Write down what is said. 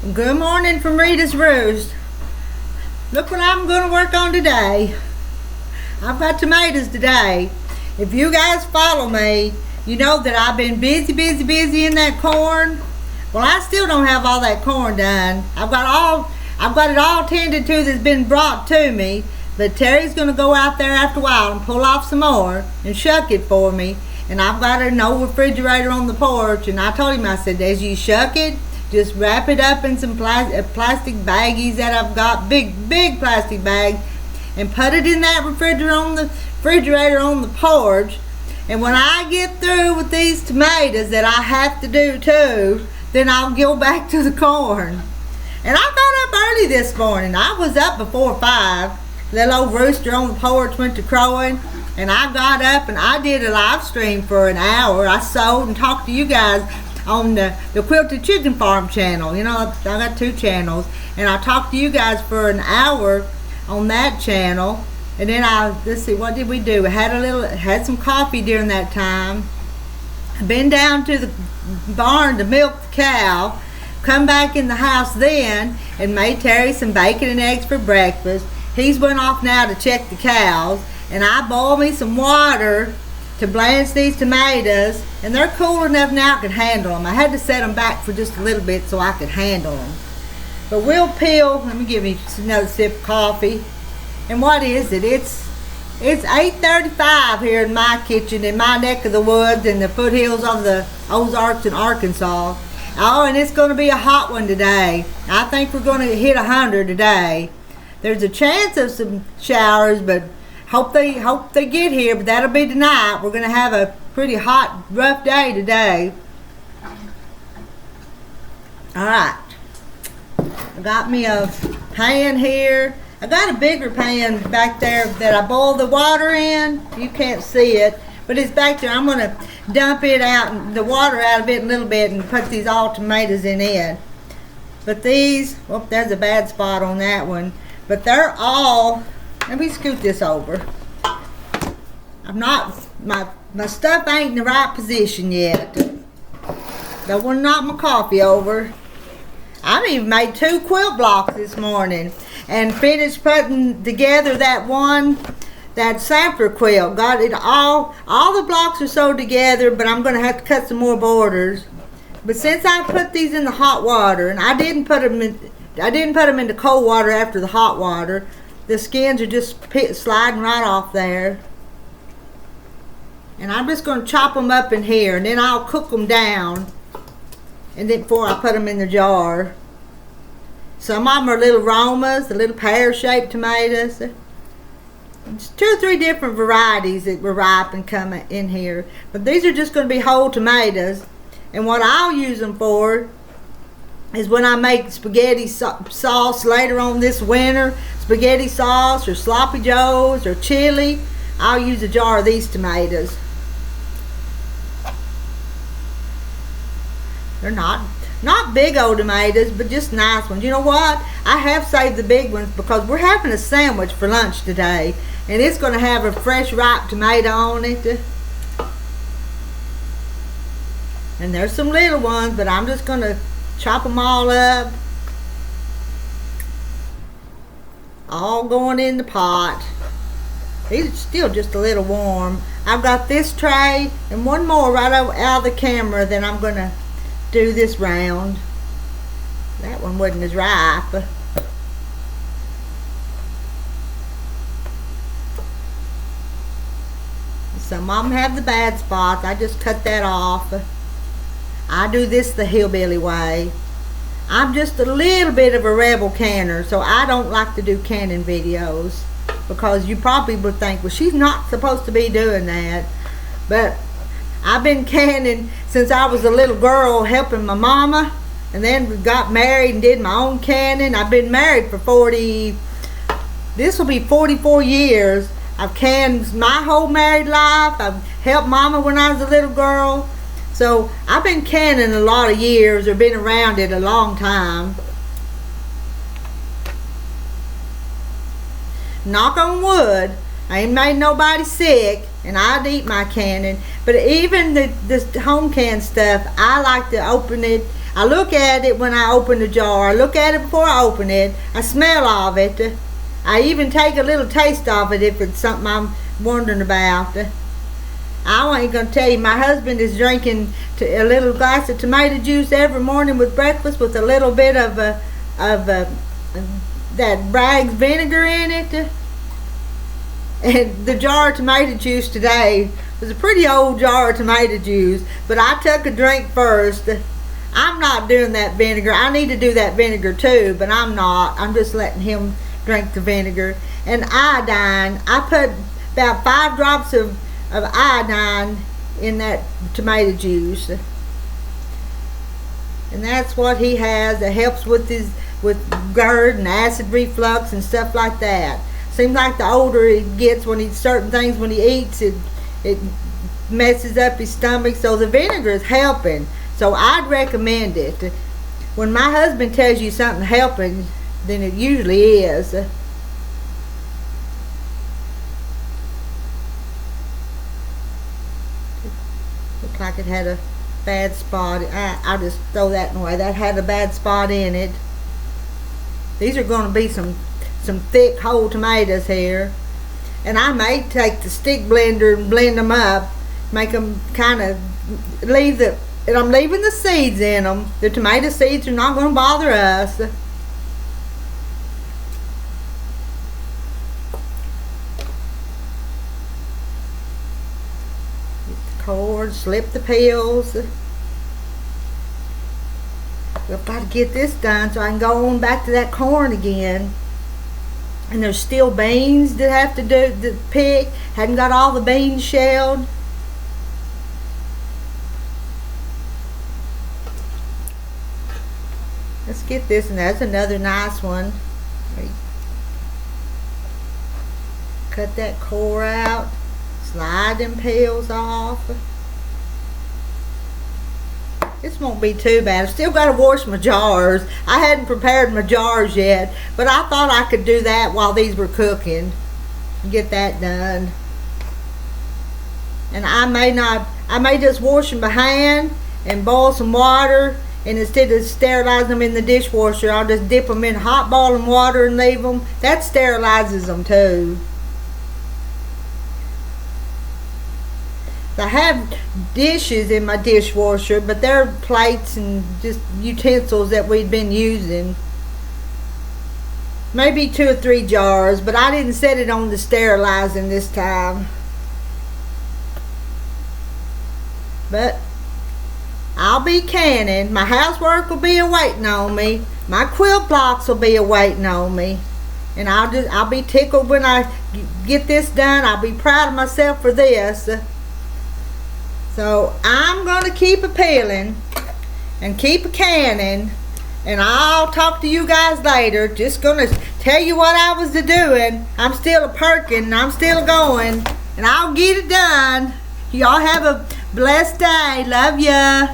Good morning from Rita's Roost. Look what I'm going to work on today. I've got tomatoes today. If you guys follow me, you know that I've been busy in that corn. Well, I still don't have all that corn done. I've got it all tended to that's been brought to me. But Terry's going to go out there after a while and pull off some more and shuck it for me. And I've got an old refrigerator on the porch. And I told him, I said, as you shuck it, just wrap it up in some plastic baggies that I've got, big plastic bags, and put it in that refrigerator on the porch. And when I get through with these tomatoes that I have to do too, then I'll go back to the corn. And I got up early this morning. I was up before 5. Little old rooster on the porch went to crowing, and I got up and I did a live stream for an hour. I sewed and talked to you guys on the Quilted Chicken Farm channel. You know, I got 2 channels, and I talked to you guys for an hour on that channel. And then let's see, what did we do? We had some coffee during that time. I've been down to the barn to milk the cow, come back in the house then and made Terry some bacon and eggs for breakfast. He's went off now to check the cows, and I boiled me some water to blanch these tomatoes, and they're cool enough now I could handle them. I had to set them back for just a little bit so I could handle them. But we'll peel. Let me give you another sip of coffee. And what is it? It's 8:35 here in my kitchen, in my neck of the woods, in the foothills of the Ozarks in Arkansas. Oh, and it's going to be a hot one today. I think we're going to hit 100 today. There's a chance of some showers, but hope they get here, but that'll be tonight. We're going to have a pretty hot, rough day today. Alright. I got me a pan here. I got a bigger pan back there that I boil the water in. You can't see it, but it's back there. I'm going to dump it out, the water out of it a little bit, and put these all tomatoes in it. But these, well, there's a bad spot on that one. But they're all, let me scoot this over. My stuff ain't in the right position yet. Don't want to knock my coffee over. I've even made 2 quilt blocks this morning and finished putting together that sampler quilt. Got it all the blocks are sewed together, but I'm going to have to cut some more borders. But since I put these in the hot water, and I didn't put them into cold water after the hot water, the skins are just sliding right off there. And I'm just going to chop them up in here, and then I'll cook them down, and then before I put them in the jar. Some of them are little Romas, the little pear-shaped tomatoes. It's 2 or 3 different varieties that were ripe and come in here. But these are just going to be whole tomatoes. And what I'll use them for is when I make spaghetti sauce later on this winter, spaghetti sauce or sloppy joes or chili, I'll use a jar of these tomatoes. They're not big old tomatoes, but just nice ones. You know what? I have saved the big ones because we're having a sandwich for lunch today, and it's going to have a fresh ripe tomato on it. And there's some little ones, but I'm just going to chop them all up. All going in the pot. These are still just a little warm. I've got this tray and one more right out of the camera that I'm going to do this round. That one wasn't as ripe. Some of them have the bad spots. I just cut that off. I do this the hillbilly way. I'm just a little bit of a rebel canner, so I don't like to do canning videos, because you probably would think, well, she's not supposed to be doing that. But I've been canning since I was a little girl, helping my mama, and then got married and did my own canning. I've been married for this will be 44 years. I've canned my whole married life. I've helped mama when I was a little girl. So I've been canning a lot of years, or been around it a long time. Knock on wood, I ain't made nobody sick, and I'd eat my canning. But even this home canned stuff, I like to open it. I look at it when I open the jar. I look at it before I open it. I smell of it. I even take a little taste of it if it's something I'm wondering about. I ain't gonna tell you, my husband is drinking a little glass of tomato juice every morning with breakfast with a little bit of that Bragg's vinegar in it. And the jar of tomato juice today was a pretty old jar of tomato juice, but I took a drink first. I'm not doing that vinegar. I need to do that vinegar too, but I'm not. I'm just letting him drink the vinegar. And iodine, I put about 5 drops of iodine in that tomato juice. And that's what he has. That helps with GERD and acid reflux and stuff like that. Seems like the older he gets, when he certain things when he eats, it messes up his stomach. So the vinegar is helping. So I'd recommend it. When my husband tells you something helping, then it usually is. Looked like it had a bad spot. I'll just throw that away. That had a bad spot in it. These are going to be some thick whole tomatoes here. And I may take the stick blender and blend them up, make them kind of and I'm leaving the seeds in them. The tomato seeds are not going to bother us. Get the cord, slip the peels. I've got to get this done so I can go on back to that corn again. And there's still beans that have to pick. Hadn't got all the beans shelled. Let's get this, and that's another nice one. Cut that core out. Slide them peels off. This won't be too bad. I've still got to wash my jars. I hadn't prepared my jars yet, but I thought I could do that while these were cooking. Get that done. And I may just wash them by hand and boil some water, and instead of sterilizing them in the dishwasher, I'll just dip them in hot boiling water and leave them. That sterilizes them too. I have dishes in my dishwasher, but they're plates and just utensils that we've been using. Maybe 2 or 3 jars, but I didn't set it on the sterilizing this time. But I'll be canning. My housework will be awaiting on me. My quilt blocks will be awaiting on me. And I'll be tickled when I get this done. I'll be proud of myself for this. So I'm going to keep a peeling and keep a canning, and I'll talk to you guys later. Just going to tell you what I was doing. I'm still a perking, and I'm still going, and I'll get it done. Y'all have a blessed day. Love ya.